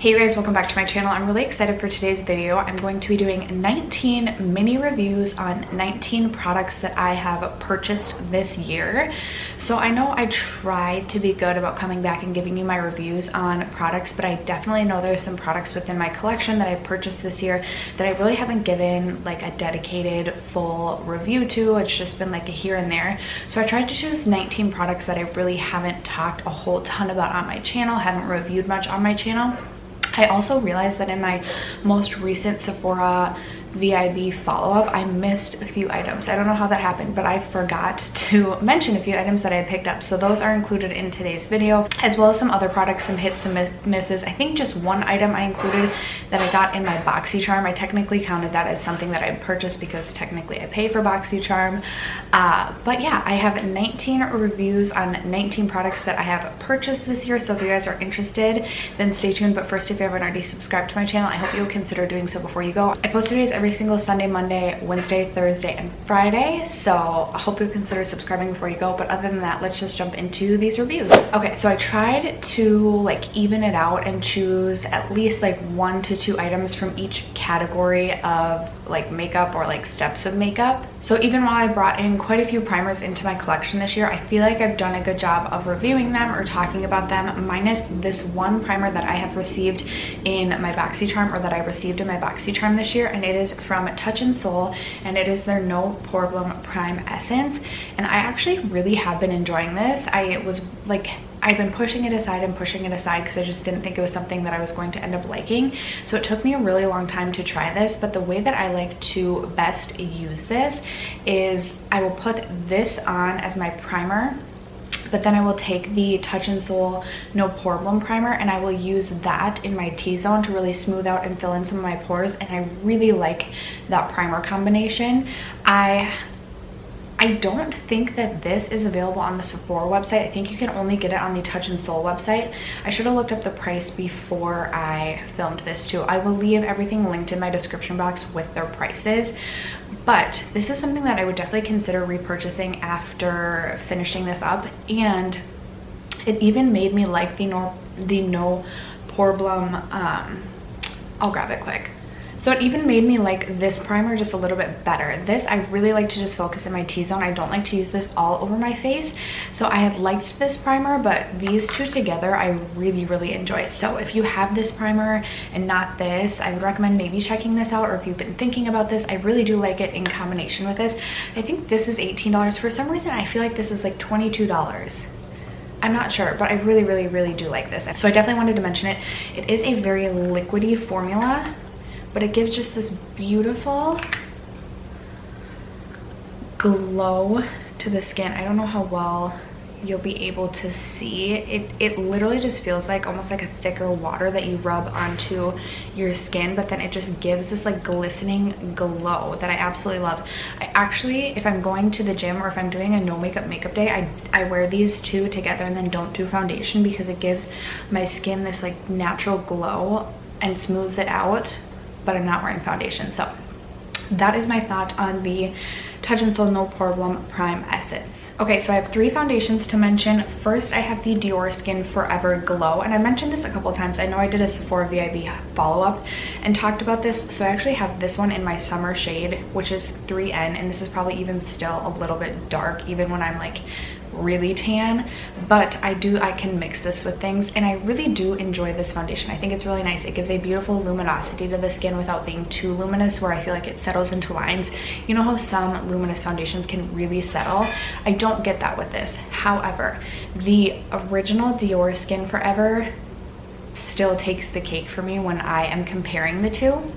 Hey you guys, welcome back to my channel. I'm really excited for today's video. I'm going to be doing 19 mini reviews on 19 products that I have purchased this year. So I know I tried to be good about coming back and giving you my reviews on products, but I definitely know there's some products within my collection that I purchased this year that I really haven't given like a dedicated full review to. It's just been like a here and there. So I tried to choose 19 products that I really haven't talked a whole ton about on my channel, haven't reviewed much on my channel. I also realized that in my most recent Sephora VIB follow-up, I missed a few items. I don't know how that happened, but I forgot to mention a few items that I had picked up. So those are included in today's video, as well as some other products, some hits, some misses. I think just one item I included that I got in my BoxyCharm. I technically counted that as something that I purchased because technically I pay for BoxyCharm. But yeah, I have 19 reviews on 19 products that I have purchased this year. So if you guys are interested, then stay tuned. But first, if you haven't already subscribed to my channel, I hope you'll consider doing so before you go. I post videos every single Sunday, Monday, Wednesday, Thursday, and Friday. So I hope you'll consider subscribing before you go. But other than that, let's just jump into these reviews. Okay, so I tried to like even it out and choose at least like 1 to 2 items from each category of like makeup or like steps of makeup. So even while I brought in quite a few primers into my collection this year, I feel like I've done a good job of reviewing them or talking about them, minus this one primer that I have received in my BoxyCharm, or that I received in my BoxyCharm this year, and it is from Touch in Sol, and it is their No Problem Prime Essence. And I actually really have been enjoying this. I've been pushing it aside and pushing it aside because I just didn't think it was something that I was going to end up liking. So it took me a really long time to try this, but the way that I like to best use this is I will put this on as my primer, but then I will take the Touch in Sol No Problem primer and I will use that in my T-zone to really smooth out and fill in some of my pores, and I really like that primer combination. I don't think that this is available on the Sephora website. I think you can only get it on the Touch in Sol website. I should have looked up the price before I filmed this too. I will leave everything linked in my description box with their prices. But this is something that I would definitely consider repurchasing after finishing this up. And it even made me like the No Problem, I'll grab it quick. So it even made me like this primer just a little bit better. This, I really like to just focus in my T-zone. I don't like to use this all over my face. So I have liked this primer, but these two together, I really, really enjoy. So if you have this primer and not this, I would recommend maybe checking this out. Or if you've been thinking about this, I really do like it in combination with this. I think this is $18. For some reason, I feel like this is like $22. I'm not sure, but I really, really, really do like this. So I definitely wanted to mention it. It is a very liquidy formula, but it gives just this beautiful glow to the skin. I don't know how well you'll be able to see. It literally just feels like almost like a thicker water that you rub onto your skin, but then it just gives this like glistening glow that I absolutely love. I actually, if I'm going to the gym or if I'm doing a no makeup day, I wear these two together and then don't do foundation because it gives my skin this like natural glow and smooths it out, but I'm not wearing foundation. So that is my thought on the Touch in Sol No Problem Prime Essence. Okay, so I have 3 foundations to mention. First, I have the Dior Skin Forever Glow, and I mentioned this a couple times. I know I did a Sephora VIB follow-up and talked about this. So I actually have this one in my summer shade, which is 3N, and this is probably even still a little bit dark, even when I'm like really tan, but I can mix this with things, and I really do enjoy this foundation. I think it's really nice. It gives a beautiful luminosity to the skin without being too luminous, where I feel like it settles into lines. You know how some luminous foundations can really settle? I don't get that with this. However, the original Dior Skin Forever still takes the cake for me when I am comparing the two.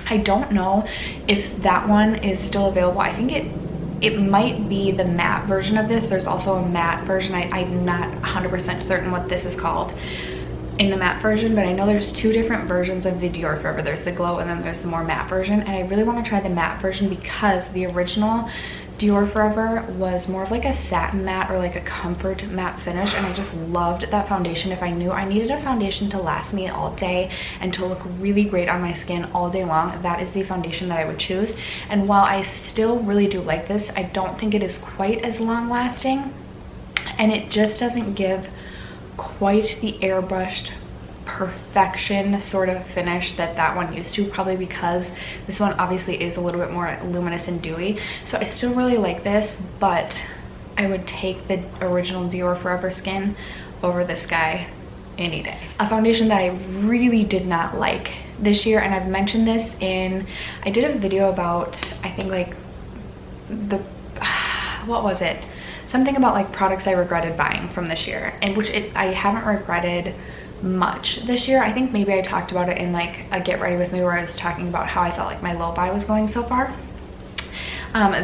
I don't know if that one is still available. I think it might be the matte version of this. There's also a matte version. I'm not 100% certain what this is called in the matte version, but I know there's 2 different versions of the Dior Forever. There's the glow and then there's the more matte version, and I really want to try the matte version because the original Dior Forever was more of like a satin matte or like a comfort matte finish, and I just loved that foundation. If I knew I needed a foundation to last me all day and to look really great on my skin all day long, that is the foundation that I would choose. And while I still really do like this, I don't think it is quite as long lasting, and it just doesn't give quite the airbrushed perfection sort of finish that one used to, probably because this one obviously is a little bit more luminous and dewy. So I still really like this, but I would take the original Dior Forever Skin over this guy any day. A foundation that I really did not like this year, and I've mentioned this I did a video about, I think like what was it? Something about like products I regretted buying from this year, and I haven't regretted much this year. I think maybe I talked about it in like a Get Ready With Me where I was talking about how I felt like my low buy was going so far.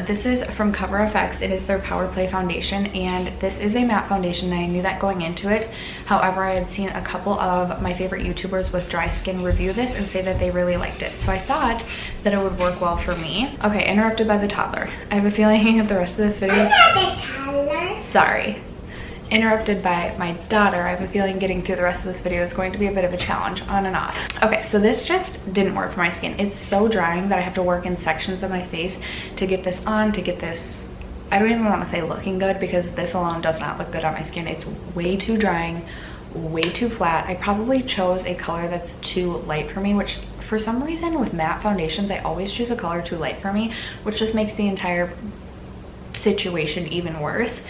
This is from Cover FX. It is their Power Play foundation, and this is a matte foundation, and I knew that going into it. However, I had seen a couple of my favorite YouTubers with dry skin review this and say that they really liked it, so I thought that it would work well for me. Okay, interrupted by the toddler. I have a feeling the rest of this video... Sorry. Interrupted by my daughter. I have a feeling getting through the rest of this video is going to be a bit of a challenge, on and off. Okay, so this just didn't work for my skin. It's so drying that I have to work in sections of my face to get this on, to get this, I don't even want to say looking good, because this alone does not look good on my skin. It's way too drying, way too flat. I probably chose a color that's too light for me, which for some reason with matte foundations, I always choose a color too light for me, which just makes the entire situation even worse.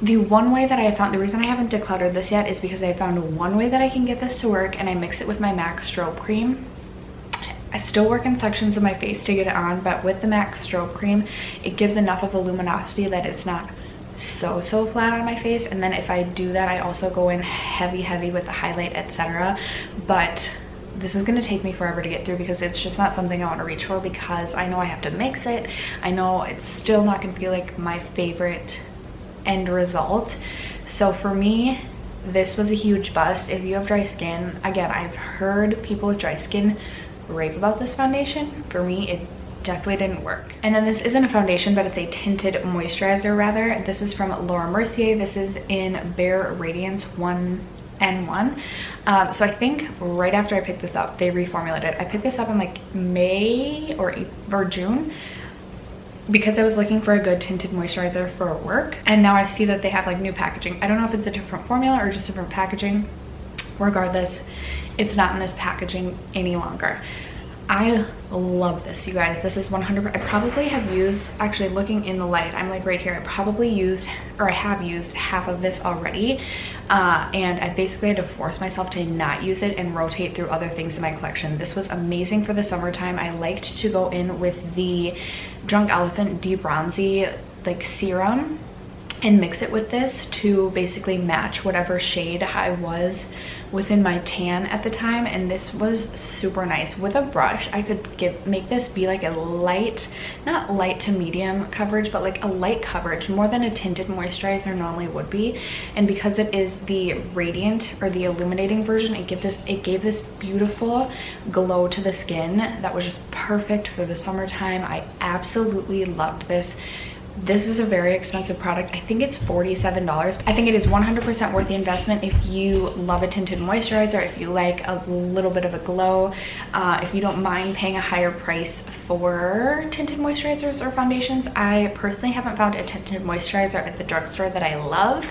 The one way that I found, the reason I haven't decluttered this yet is because I found one way that I can get this to work, and I mix it with my MAC strobe cream. I still work in sections of my face to get it on, but with the MAC strobe cream, it gives enough of a luminosity that it's not so flat on my face. And then if I do that, I also go in heavy with the highlight, etc. But this is going to take me forever to get through, because it's just not something I want to reach for, because I know I have to mix it. I know it's still not going to be like my favorite end result. So for me, this was a huge bust. If you have dry skin, again, I've heard people with dry skin rave about this foundation. For me, it definitely didn't work. And then this isn't a foundation, but it's a tinted moisturizer rather. This is from Laura Mercier. This is in Bare Radiance 1N1. So I think right after I picked this up, they reformulated it. I picked this up in like May or June, because I was looking for a good tinted moisturizer for work, and now I see that they have like new packaging. I don't know if it's a different formula or just different packaging. Regardless, it's not in this packaging any longer. I love this, you guys. This is 100%. I probably have used, actually looking in the light, I'm like right here, I probably used, or I have used half of this already, and I basically had to force myself to not use it and rotate through other things in my collection. This was amazing for the summertime. I liked to go in with the Drunk Elephant De-Bronzy like serum and mix it with this to basically match whatever shade I was within my tan at the time, and this was super nice. With a brush, I could make this be like a light, not light to medium coverage, but like a light coverage, more than a tinted moisturizer normally would be. And because it is the radiant or the illuminating version, it gave this beautiful glow to the skin that was just perfect for the summertime. I absolutely loved this. This is a very expensive product. I think it's $47. I think it is 100% worth the investment if you love a tinted moisturizer, if you like a little bit of a glow, if you don't mind paying a higher price for tinted moisturizers or foundations. I personally haven't found a tinted moisturizer at the drugstore that I love,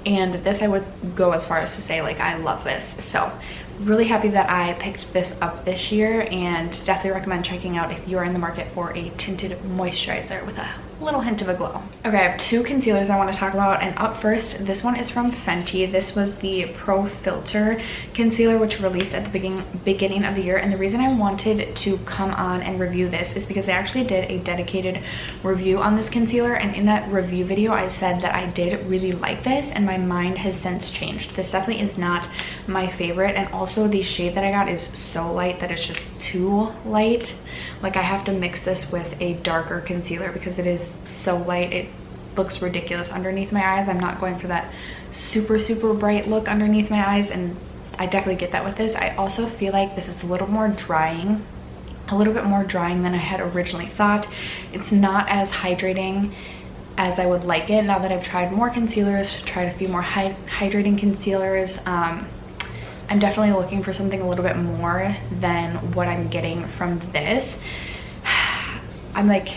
and this I would go as far as to say like I love this. So really happy that I picked this up this year, and definitely recommend checking out if you're in the market for a tinted moisturizer with a little hint of a glow. Okay, I have two concealers I want to talk about, and up first, this one is from Fenty. This was the Pro Filter concealer, which released at the beginning of the year, and the reason I wanted to come on and review this is because I actually did a dedicated review on this concealer, and in that review video I said that I did really like this, and my mind has since changed. This definitely is not my favorite, and also the shade that I got is so light that it's just too light. Like I have to mix this with a darker concealer because it is so light. It looks ridiculous underneath my eyes. I'm not going for that super bright look underneath my eyes, and I definitely get that with this. I also feel like this is a little more drying, a little bit more drying than I had originally thought. It's not as hydrating as I would like it. Now that I've tried more concealers, tried a few more hydrating concealers, I'm definitely looking for something a little bit more than what I'm getting from this. I'm like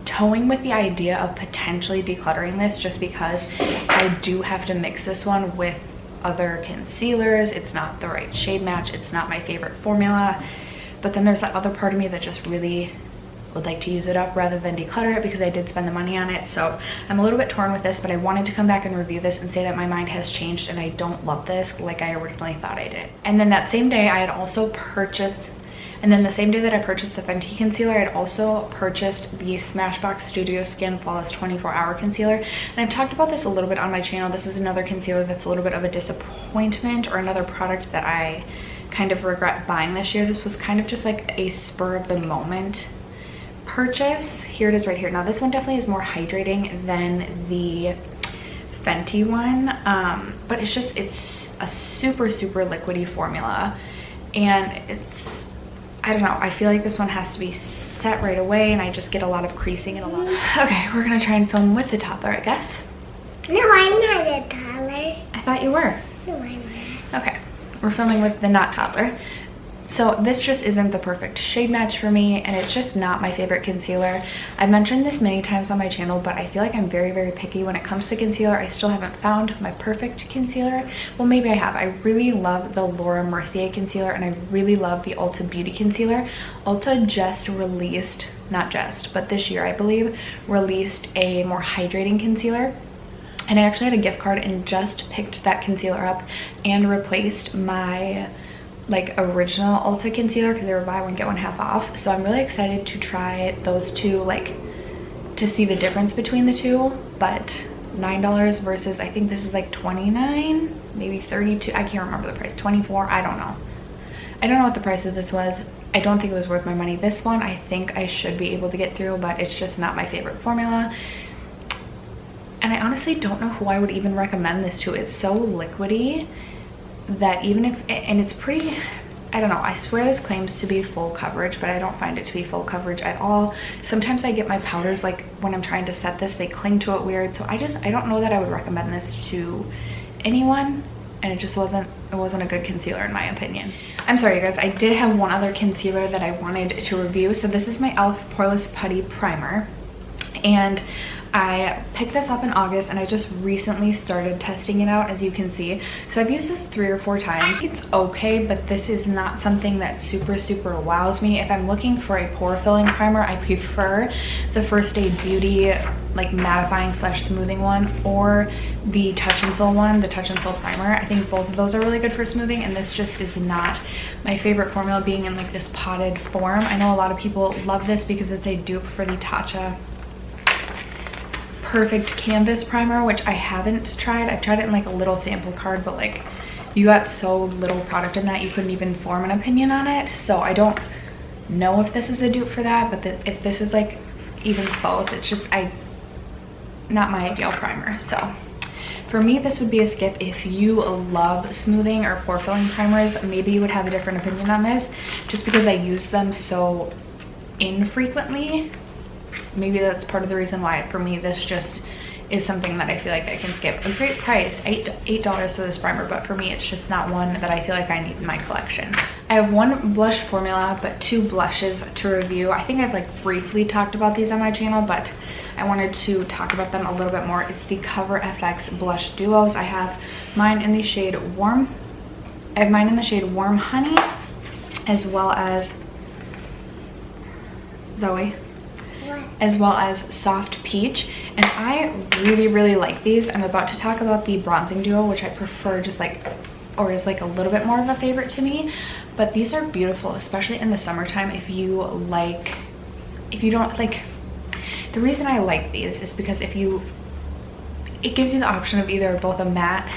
toying with the idea of potentially decluttering this just because I do have to mix this one with other concealers. It's not the right shade match. It's not my favorite formula. But then there's that other part of me that just really would like to use it up rather than declutter it, because I did spend the money on it. So I'm a little bit torn with this, but I wanted to come back and review this and say that my mind has changed and I don't love this like I originally thought I did. And then that same day I had also purchased, and then the same day that I purchased the Fenty concealer, I had also purchased the Smashbox Studio Skin Flawless 24-Hour Concealer. And I've talked about this a little bit on my channel. This is another concealer that's a little bit of a disappointment, or another product that I kind of regret buying this year. This was kind of just like a spur of the moment purchase. Here it is right here. Now this one definitely is more hydrating than the Fenty one, but it's a super liquidy formula, and it's, I don't know, I feel like this one has to be set right away, and I just get a lot of creasing and a lot of... Okay, we're gonna try and film with the toddler, I guess. No, I'm not a toddler. I thought you were. No, I'm not. Okay, we're filming with the not toddler. So this just isn't the perfect shade match for me, and it's just not my favorite concealer. I've mentioned this many times on my channel, but I feel like I'm very picky when it comes to concealer. I still haven't found my perfect concealer. Well, maybe I have. I really love the Laura Mercier concealer, and I really love the Ulta Beauty concealer. Ulta just released, not just, but this year I believe, released a more hydrating concealer. And I actually had a gift card and just picked that concealer up and replaced my like original Ulta concealer, because they were buy one get one half off. So I'm really excited to try those two, like to see the difference between the two. But $9 versus, I think this is like $29, maybe $32, I can't remember the price, $24, I don't know what the price of this was. I don't think it was worth my money. This one I think I should be able to get through, but it's just not my favorite formula. And I honestly don't know who I would even recommend this to. It's so liquidy that even if, and it's pretty, I don't know, I swear this claims to be full coverage, but I don't find it to be full coverage at all. Sometimes I get my powders, like when I'm trying to set this, they cling to it weird. So I don't know that I would recommend this to anyone, and it wasn't a good concealer in my opinion. I'm sorry you guys, I did have one other concealer that I wanted to review. So this is my e.l.f. Poreless Putty Primer, and I picked this up in August, and I just recently started testing it out, as you can see. So I've used this 3 or 4 times. It's okay, but this is not something that super wows me. If I'm looking for a pore filling primer, I prefer the First Aid Beauty like mattifying / smoothing one, or the Touch and Soul one, the Touch and Soul primer. I think both of those are really good for smoothing, and this just is not my favorite formula, being in like this potted form. I know a lot of people love this because it's a dupe for the Tatcha Perfect Canvas primer, which I haven't tried. I've tried it in like a little sample card, but like you got so little product in that you couldn't even form an opinion on it. So I don't know if this is a dupe for that, but if this is like even close, it's just not my ideal primer. So for me, this would be a skip. If you love smoothing or pore filling primers, maybe you would have a different opinion on this, just because I use them so infrequently. Maybe that's part of the reason why for me this just is something that I feel like I can skip. A great price, $8 for this primer, but for me it's just not one that I feel like I need in my collection. I have one blush formula but 2 blushes to review. I think I've like briefly talked about these on my channel, but I wanted to talk about them a little bit more. It's the Cover FX blush duos. I have mine in the shade Warm Honey, as well as Zoe, as well as Soft Peach, and I really like these. I'm about to talk about the bronzing duo, which I prefer, just like, or is like a little bit more of a favorite to me. But these are beautiful, especially in the summertime. If you don't like, the reason I like these is because it gives you the option of either both a matte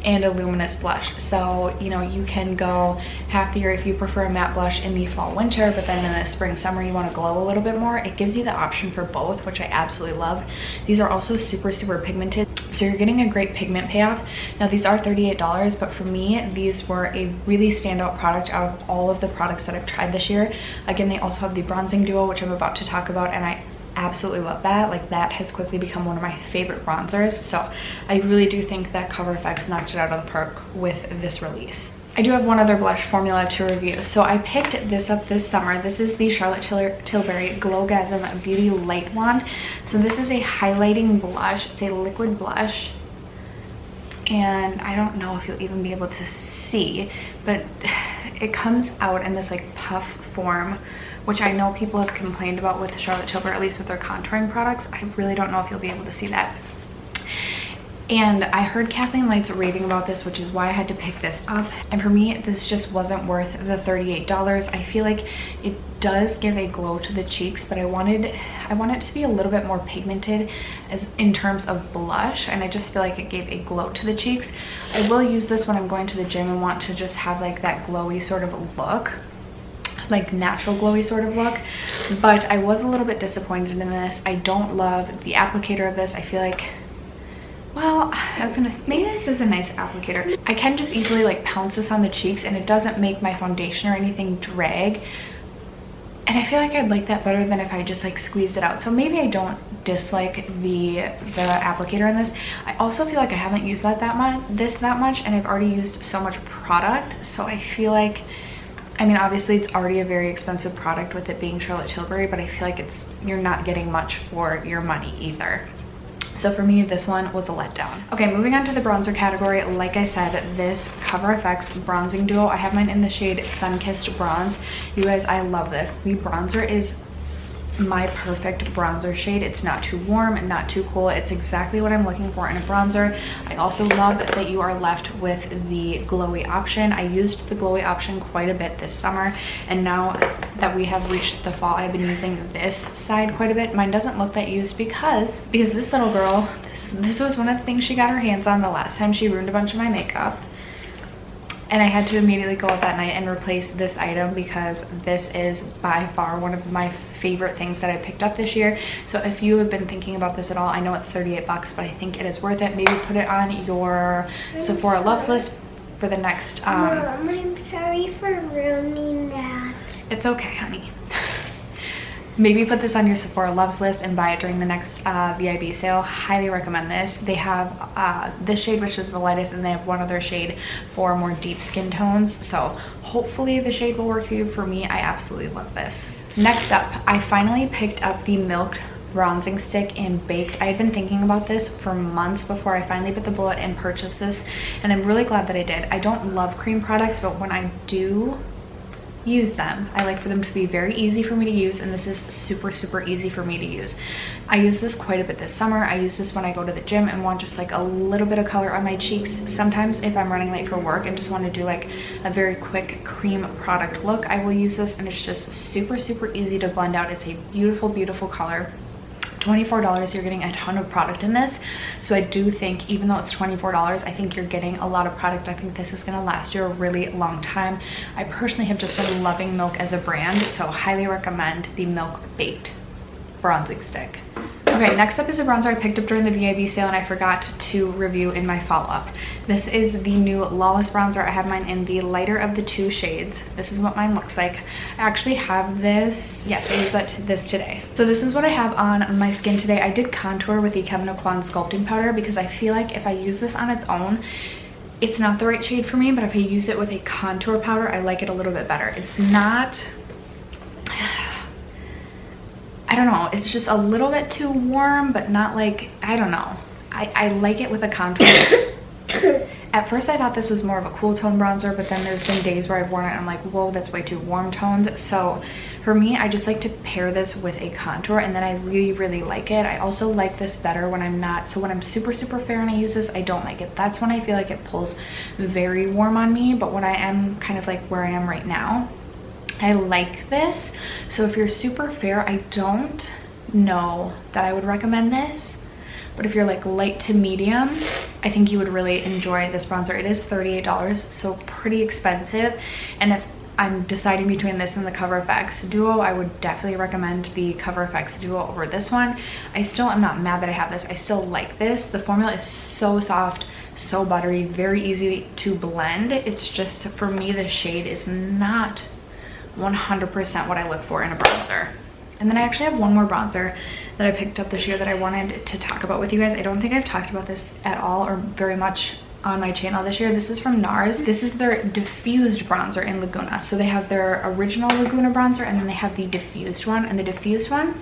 and a luminous blush. So, you know, you can go half the year if you prefer a matte blush in the fall winter, but then in the spring summer you want to glow a little bit more. It gives you the option for both, which I absolutely love. These are also super pigmented, so you're getting a great pigment payoff. Now these are $38, but for me these were a really standout product out of all of the products that I've tried this year. Again, they also have the bronzing duo, which I'm about to talk about, and I absolutely love that. Like, that has quickly become one of my favorite bronzers. So I really do think that Cover FX knocked it out of the park with this release. I do have one other blush formula to review. So I picked this up this summer. This is the Charlotte Tilbury Glowgasm Beauty Light Wand. So this is a highlighting blush. It's a liquid blush. and I don't know if you'll even be able to see, but it comes out in this like puff form, which I know people have complained about with Charlotte Tilbury, at least with their contouring products. I really don't know if you'll be able to see that. And I heard Kathleen Light's raving about this, which is why I had to pick this up. And for me, this just wasn't worth the $38. I feel like it does give a glow to the cheeks, but I want it to be a little bit more pigmented as in terms of blush, and I just feel like it gave a glow to the cheeks. I will use this when I'm going to the gym and want to just have like that glowy sort of look, like natural glowy sort of look, but I was a little bit disappointed in this. I don't love the applicator of this. I feel like, well, maybe this is a nice applicator. I can just easily like pounce this on the cheeks and it doesn't make my foundation or anything drag. And I feel like I'd like that better than if I just like squeezed it out. So maybe I don't dislike the applicator in this. I also feel like I haven't used that much, and I've already used so much product. So I feel like, I mean, obviously it's already a very expensive product with it being Charlotte Tilbury, but I feel like you're not getting much for your money either. So for me, this one was a letdown. Okay, moving on to the bronzer category. Like I said, this Cover FX bronzing duo, I have mine in the shade Sun-Kissed Bronze. You guys, I love this. The bronzer is my perfect bronzer shade. It's not too warm and not too cool. It's exactly what I'm looking for in a bronzer. I also love that you are left with the glowy option. I used the glowy option quite a bit this summer, and now that we have reached the fall, I've been using this side quite a bit. Mine doesn't look that used because this little girl, this was one of the things she got her hands on the last time she ruined a bunch of my makeup. And I had to immediately go out that night and replace this item because this is by far one of my favorite things that I picked up this year. So if you have been thinking about this at all, I know it's 38 bucks, but I think it is worth it. Maybe put it on your Sephora loves list for the next Mom, I'm sorry for ruining that. It's okay, honey. Maybe put this on your Sephora loves list and buy it during the next VIB sale. Highly recommend this. They have this shade, which is the lightest, and they have one other shade for more deep skin tones. So hopefully the shade will work for you. For me, I absolutely love this. Next up, I finally picked up the Milk bronzing stick in Baked. I've been thinking about this for months before I finally bit the bullet and purchased this, and I'm really glad that I did. I don't love cream products, but when I do use them, I like for them to be very easy for me to use, and this is super easy for me to use. I use this quite a bit this summer. I use this when I go to the gym and want just like a little bit of color on my cheeks. Sometimes if I'm running late for work and just want to do like a very quick cream product look, I will use this, and it's just super easy to blend out. It's a beautiful color. $24, you're getting a ton of product in this. So I do think, even though it's $24, I think you're getting a lot of product. I think this is going to last you a really long time. I personally have just been loving Milk as a brand, so highly recommend the Milk Baked bronzing stick. Okay, next up is a bronzer I picked up during the VIB sale and I forgot to review in my follow-up. This is the new Lawless Bronzer. I have mine in the lighter of the two shades. This is what mine looks like. I actually have this, yes, I used this today. So this is what I have on my skin today. I did contour with the Kevyn Aucoin sculpting powder because I feel like if I use this on its own, it's not the right shade for me, but if I use it with a contour powder, I like it a little bit better. It's not, I don't know, it's just a little bit too warm, but not like, I don't know. I like it with a contour. At first I thought this was more of a cool tone bronzer, but then there's been days where I've worn it and I'm like, whoa, that's way too warm toned. So for me, I just like to pair this with a contour, and then I really like it. I also like this better when I'm not, so when I'm super fair and I use this, I don't like it. That's when I feel like it pulls very warm on me, but when I am kind of like where I am right now, I like this. So if you're super fair, I don't know that I would recommend this, but if you're like light to medium, I think you would really enjoy this bronzer. It is $38, so pretty expensive, and if I'm deciding between this and the Cover FX duo, I would definitely recommend the Cover FX duo over this one. I still am not mad that I have this. I still like this. The formula is so soft, so buttery, very easy to blend. It's just, for me, the shade is not 100% what I look for in a bronzer. And then I actually have one more bronzer that I picked up this year that I wanted to talk about with you guys. I don't think I've talked about this at all or very much on my channel this year. This is from NARS. This is their diffused bronzer in Laguna. So they have their original Laguna bronzer, and then they have the diffused one. And the diffused one,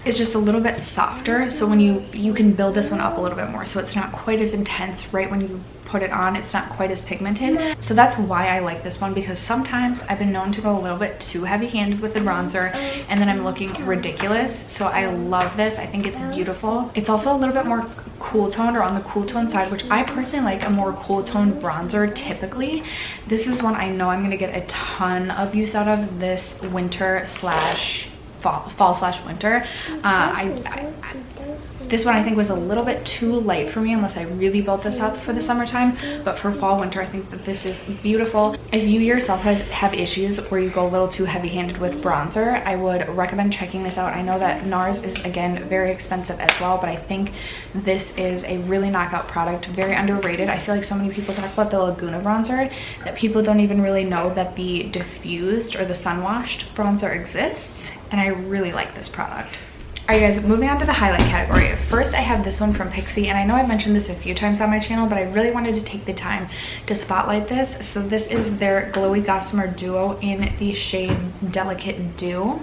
is just a little bit softer. So when you can build this one up a little bit more, so it's not quite as intense right when you put it on. It's not quite as pigmented. So that's why I like this one, because sometimes I've been known to go a little bit too heavy-handed with the bronzer and then I'm looking ridiculous. So I love this. I think it's beautiful. It's also a little bit more cool toned, or on the cool tone side, which I personally like a more cool toned bronzer typically. This is one I know I'm gonna get a ton of use out of this winter slash fall slash winter. This one I think was a little bit too light for me unless I really built this up for the summertime, but for fall winter I think that this is beautiful. If you yourself have issues where you go a little too heavy-handed with bronzer, I would recommend checking this out. I know that NARS is again very expensive as well, but I think this is a really knockout product, very underrated. I feel like so many people talk about the Laguna bronzer that people don't even really know that the diffused or the sun-washed bronzer exists, and I really like this product. Alright guys, moving on to the highlight category. First I have this one from Pixi, and I know I've mentioned this a few times on my channel, but I really wanted to take the time to spotlight this. So this is their Glowy Gossamer Duo in the shade Delicate Dew,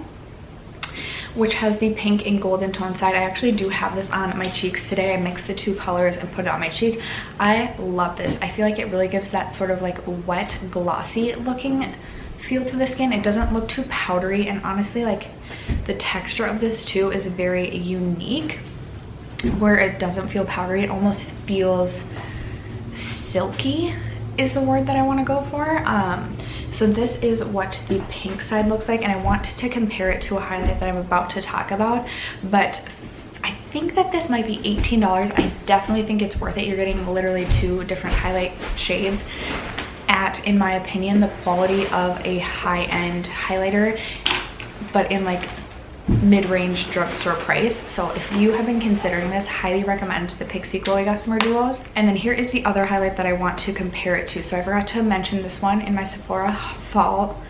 which has the pink and golden tone side. I actually do have this on my cheeks today. I mixed the two colors and put it on my cheek. I love this. I feel like it really gives that sort of like wet, glossy looking feel to the skin. It doesn't look too powdery, and honestly, like, the texture of this too is very unique, where it doesn't feel powdery. It almost feels silky is the word that I want to go for. So this is what the pink side looks like, and I want to compare it to a highlight that I'm about to talk about, but I think that this might be $18. I definitely think it's worth it. You're getting literally two different highlight shades at, in my opinion, the quality of a high-end highlighter, but in like mid-range drugstore price. So if you have been considering this, highly recommend the Pixi Glowy Gossamer Duos. And then here is the other highlight that I want to compare it to. So I forgot to mention this one in my Sephora follow-up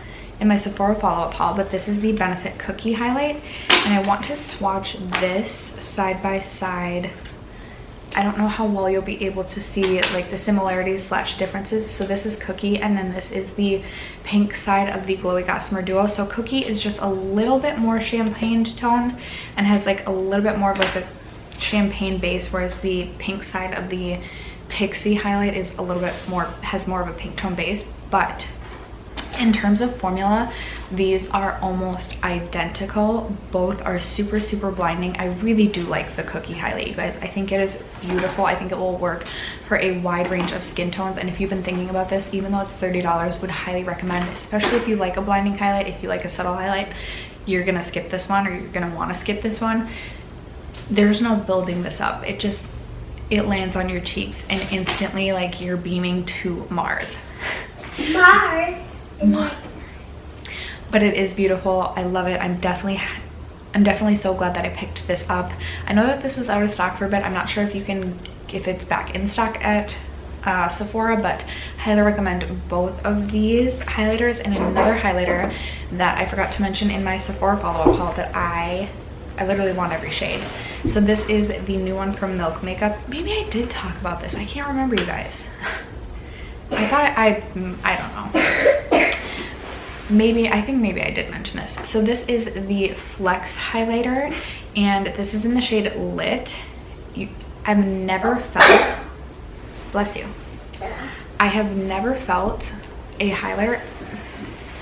haul, but this is the Benefit Cookie highlight, and I want to swatch this side by side. I don't know how well you'll be able to see like the similarities slash differences. So this is Cookie, and then this is the pink side of the Glowy Gossamer Duo. So Cookie is just a little bit more champagne tone and has like a little bit more of like a champagne base, whereas the pink side of the Pixi highlight is a little bit more, has more of a pink tone base. But in terms of formula, these are almost identical. Both are super, super blinding. I really do like the Cookie highlight, you guys. I think it is beautiful. I think it will work for a wide range of skin tones. And if you've been thinking about this, even though it's $30, would highly recommend, especially if you like a blinding highlight, if you like a subtle highlight, you're gonna skip this one, or you're gonna wanna skip this one. There's no building this up. It lands on your cheeks and instantly like you're beaming to Mars. Mars. But it is beautiful. I love it. I'm definitely so glad that I picked this up. I know that this was out of stock for a bit. I'm not sure if it's back in stock at Sephora, but I highly recommend both of these highlighters. And another highlighter that I forgot to mention in my Sephora follow-up haul that I literally want every shade. So this is the new one from Milk Makeup. Maybe I did talk about this. I can't remember, you guys. I don't know. I think maybe I did mention this. So this is the Flex highlighter, and this is in the shade Lit. I've never felt, bless you, I have never felt a highlighter.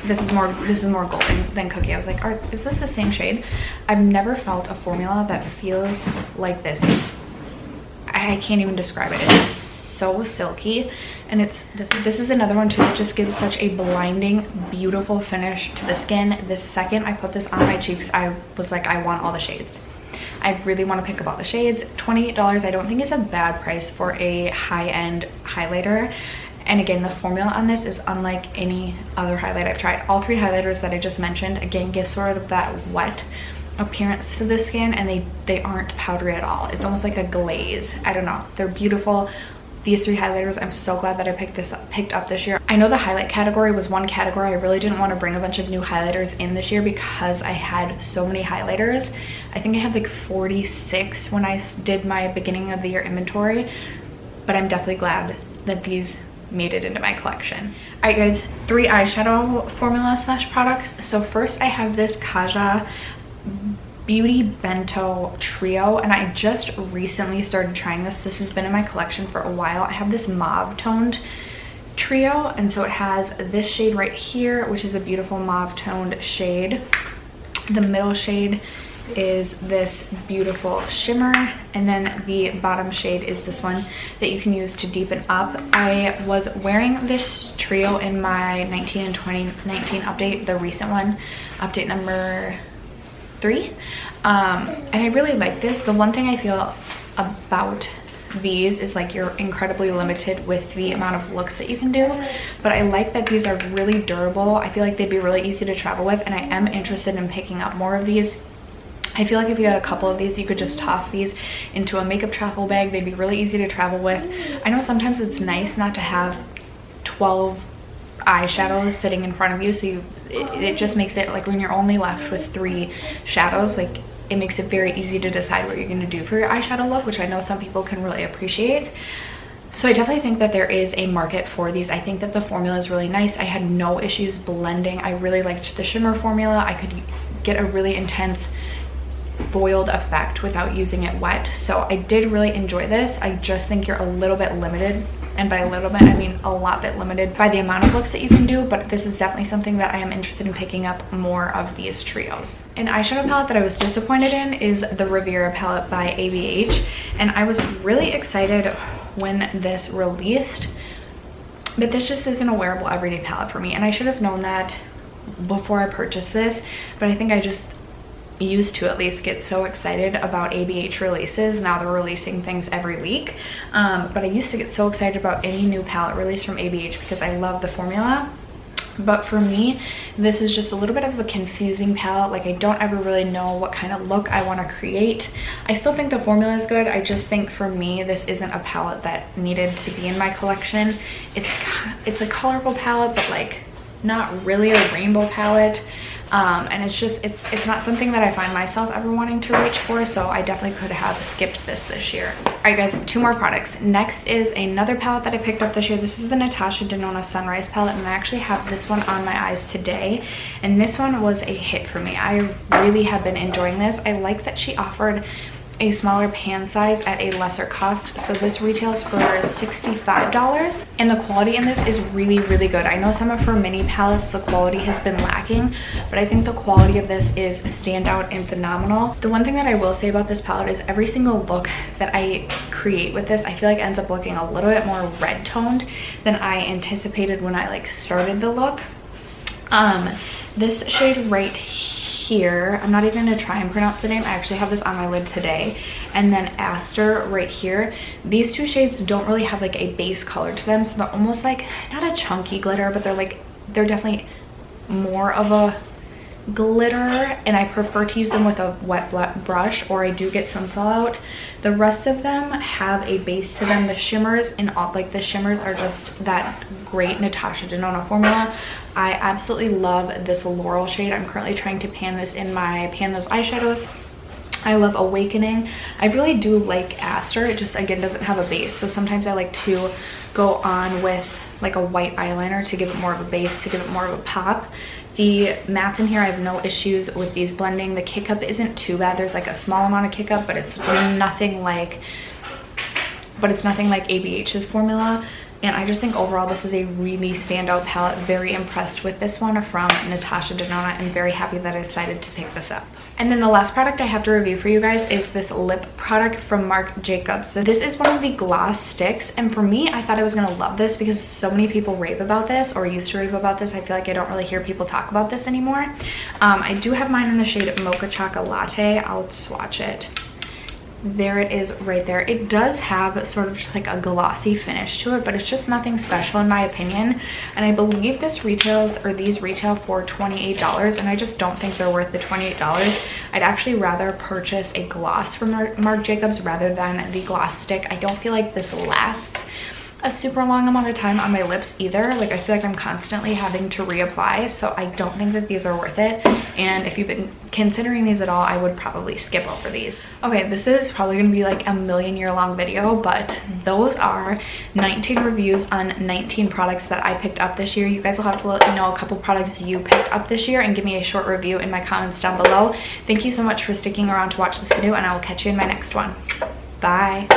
This is more golden than Cookie. I was like, is this the same shade? I've never felt a formula that feels like this. I can't even describe it. It's so silky. And this is another one too that just gives such a blinding, beautiful finish to the skin. The second I put this on my cheeks, I was like, I want all the shades. I really want to pick up all the shades. $28 I don't think is a bad price for a high-end highlighter. And again, the formula on this is unlike any other highlight I've tried. All three highlighters that I just mentioned, again, give sort of that wet appearance to the skin, and they aren't powdery at all. It's almost like a glaze. I don't know. They're beautiful. These three highlighters, I'm so glad that I picked up this year. I know the highlight category was one category. I really didn't want to bring a bunch of new highlighters in this year because I had so many highlighters. I think I had like 46 when I did my beginning of the year inventory, but I'm definitely glad that these made it into my collection. All right guys, 3 eyeshadow formula slash products. So first I have this Kasha Beauty Bento Trio, and I just recently started trying this. This has been in my collection for a while. I have this mauve toned trio, and so it has this shade right here, which is a beautiful mauve toned shade. The middle shade is this beautiful shimmer, and then the bottom shade is this one that you can use to deepen up. I was wearing this trio in my 19 and 2019 update, the recent one, update number 3, and I really like this. The one thing I feel about these is like you're incredibly limited with the amount of looks that you can do, but I like that these are really durable. I feel like they'd be really easy to travel with, and I am interested in picking up more of these. I feel like if you had a couple of these, you could just toss these into a makeup travel bag. They'd be really easy to travel with. I know sometimes it's nice not to have 12 eyeshadows sitting in front of you, so it just makes it like when you're only left with 3 shadows, like it makes it very easy to decide what you're going to do for your eyeshadow look, which I know some people can really appreciate. So I definitely think that there is a market for these. I think that the formula is really nice. I had no issues blending. I really liked the shimmer formula. I could get a really intense foiled effect without using it wet, so I did really enjoy this. I just think you're a little bit limited, and by a little bit I mean a lot bit limited by the amount of looks that you can do, but this is definitely something that I am interested in picking up more of these trios. An eyeshadow palette that I was disappointed in is the Riviera Palette by ABH, and I was really excited when this released, but this just isn't a wearable everyday palette for me, and I should have known that before I purchased this, but I think I just used to at least get so excited about ABH releases. Now they're releasing things every week, but I used to get so excited about any new palette release from ABH because I love the formula. But for me, this is just a little bit of a confusing palette. Like I don't ever really know what kind of look I want to create. I still think the formula is good. I just think for me, this isn't a palette that needed to be in my collection. It's a colorful palette, but like not really a rainbow palette. And it's not something that I find myself ever wanting to reach for, so I definitely could have skipped this year. All right guys, 2 more products. Next is another palette that I picked up this year. This is the Natasha Denona Sunrise palette, and I actually have this one on my eyes today, and this one was a hit for me. I really have been enjoying this. I like that she offered a smaller pan size at a lesser cost, so this retails for $65, and the quality in this is really good. I know some of her mini palettes, the quality has been lacking, but I think the quality of this is standout and phenomenal. The one thing that I will say about this palette is every single look that I create with this, I feel like ends up looking a little bit more red toned than I anticipated when I like started the look. This shade right here, I'm not even gonna try and pronounce the name. I actually have this on my lid today. And then Aster right here. These 2 shades don't really have like a base color to them, so they're almost like not a chunky glitter, but they're definitely more of a glitter, and I prefer to use them with a wet brush, or I do get some fallout. The rest of them have a base to them. The shimmers and all, like the shimmers are just that great Natasha Denona formula. I absolutely love this Laurel shade. I'm currently trying to pan this in my Pan Those eyeshadows. I love Awakening. I really do like Aster. It just, again, doesn't have a base, so sometimes I like to go on with like a white eyeliner to give it more of a base, to give it more of a pop. The mattes in here, I have no issues with these blending. The kick up isn't too bad. There's like a small amount of kick up, but it's nothing like ABH's formula. And I just think overall this is a really standout palette. Very impressed with this one from Natasha Denona, and very happy that I decided to pick this up. And then the last product I have to review for you guys is this lip product from Marc Jacobs. This is one of the gloss sticks, and for me, I thought I was gonna love this because so many people rave about this, or used to rave about this. I feel like I don't really hear people talk about this anymore. I do have mine in the shade Mocha Chocolate. I'll swatch it. There it is right there. It does have sort of just like a glossy finish to it, but it's just nothing special in my opinion. And I believe these retail for $28, and I just don't think they're worth the $28. I'd actually rather purchase a gloss from Marc Jacobs rather than the gloss stick. I don't feel like this lasts a super long amount of time on my lips either. Like I feel like I'm constantly having to reapply, so I don't think that these are worth it. And if you've been considering these at all, I would probably skip over these. Okay, this is probably gonna be like a million-year-long video, but those are 19 reviews on 19 products that I picked up this year. You guys will have to let me know a couple products you picked up this year and give me a short review in my comments down below. Thank you so much for sticking around to watch this video, and I will catch you in my next one. Bye.